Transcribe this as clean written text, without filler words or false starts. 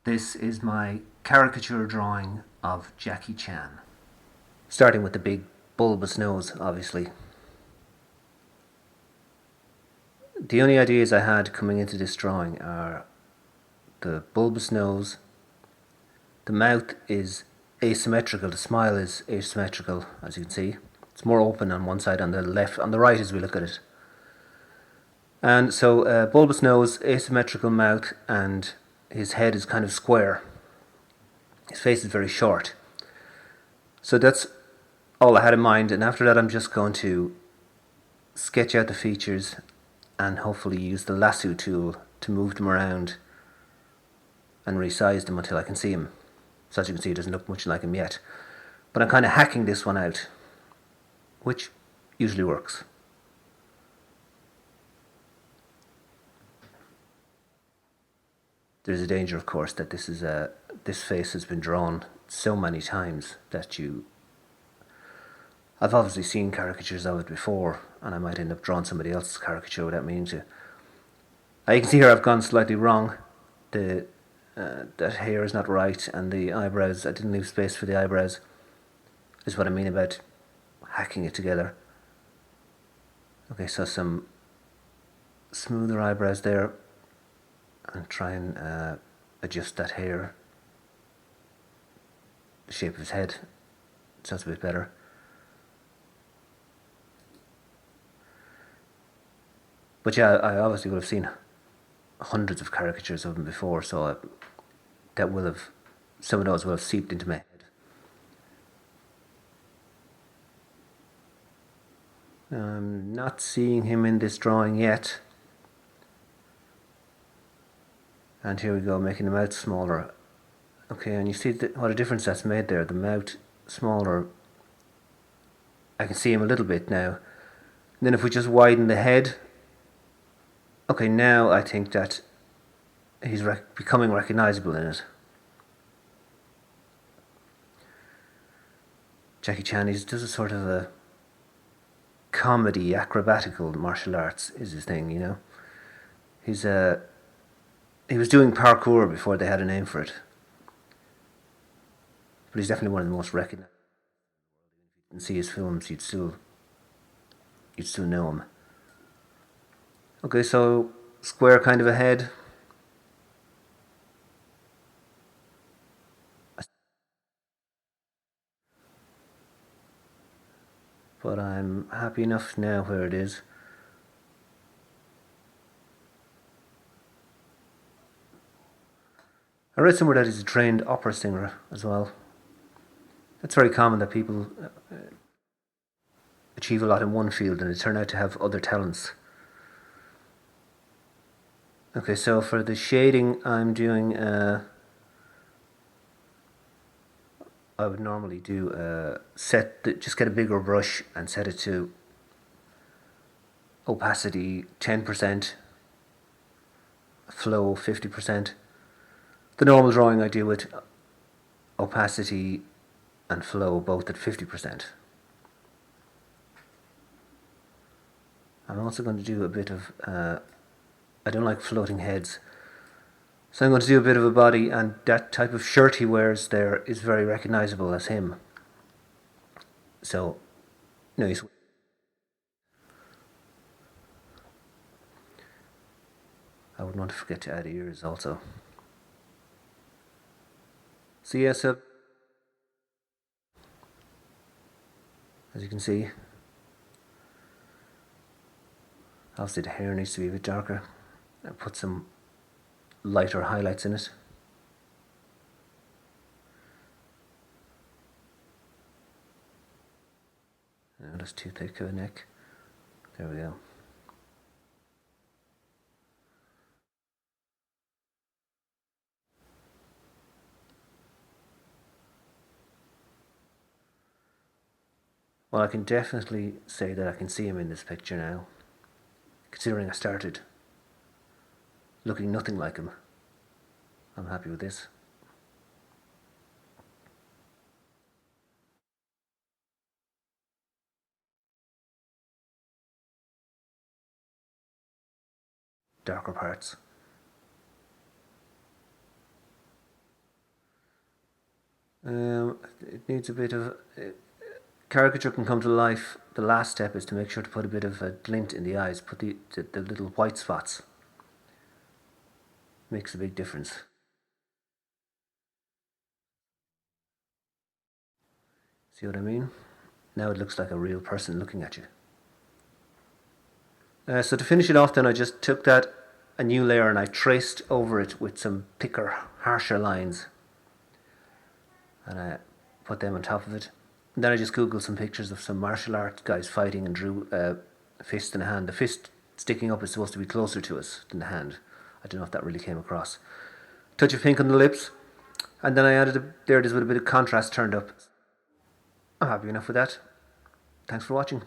This is my caricature drawing of Jackie Chan. Starting with the big bulbous nose, obviously. The only ideas I had coming into this drawing are the bulbous nose, the mouth is asymmetrical, the smile is asymmetrical, as you can see. It's more open on one side, on the left, on the right as we look at it. And so bulbous nose, asymmetrical mouth, and his head is kind of square. His face is very short. So that's all I had in mind, and after that I'm just going to sketch out the features and hopefully use the lasso tool to move them around and resize them until I can see him. So as you can see, it doesn't look much like him yet. But I'm kind of hacking this one out, which usually works. There's a danger, of course, that this face has been drawn so many times that I've obviously seen caricatures of it before, and I might end up drawing somebody else's caricature without meaning to. You can see here I've gone slightly wrong. That hair is not right, and the eyebrows, I didn't leave space for the eyebrows. Is what I mean about hacking it together. Okay, so some smoother eyebrows there, and try and adjust that hair, the shape of his head, so that's a bit better. But yeah, I obviously would have seen hundreds of caricatures of him before, so some of those will have seeped into my head. I'm not seeing him in this drawing yet. And here we go, making the mouth smaller. Okay, and you see what a difference that's made there. The mouth smaller. I can see him a little bit now. And then if we just widen the head, okay, now I think that he's becoming recognizable in it. Jackie Chan, he does a sort of a comedy, acrobatical martial arts is his thing, you know. He was doing parkour before they had a name for it. But he's definitely one of the most recognized. If you can see his films, you'd still know him. Okay, so square kind of a head. But I'm happy enough now where it is. I read somewhere that he's a trained opera singer as well. It's very common that people achieve a lot in one field and they turn out to have other talents. Okay, so for the shading I'm doing, I would normally do just get a bigger brush and set it to opacity 10%, flow 50%. The normal drawing I do with opacity and flow both at 50%. I'm also going to do a bit of, I don't like floating heads, so I'm going to do a bit of a body, and that type of shirt he wears there is very recognizable as him. So, no, I wouldn't want to forget to add ears also. So yeah, so as you can see, obviously the hair needs to be a bit darker. I'll put some lighter highlights in it. No, that's too thick of a neck. There we go. Well, I can definitely say that I can see him in this picture now, considering I started looking nothing like him. I'm happy with this. Darker parts. It needs a bit of... caricature can come to life. The last step is to make sure to put a bit of a glint in the eyes. Put the little white spots. Makes a big difference. See what I mean? Now it looks like a real person looking at you. So to finish it off then, I just took a new layer and I traced over it with some thicker, harsher lines. And I put them on top of it. And then I just googled some pictures of some martial arts guys fighting and drew a fist and a hand. The fist sticking up is supposed to be closer to us than the hand. I don't know if that really came across. Touch of pink on the lips. And then I added there just with a bit of contrast turned up. I'm happy enough with that. Thanks for watching.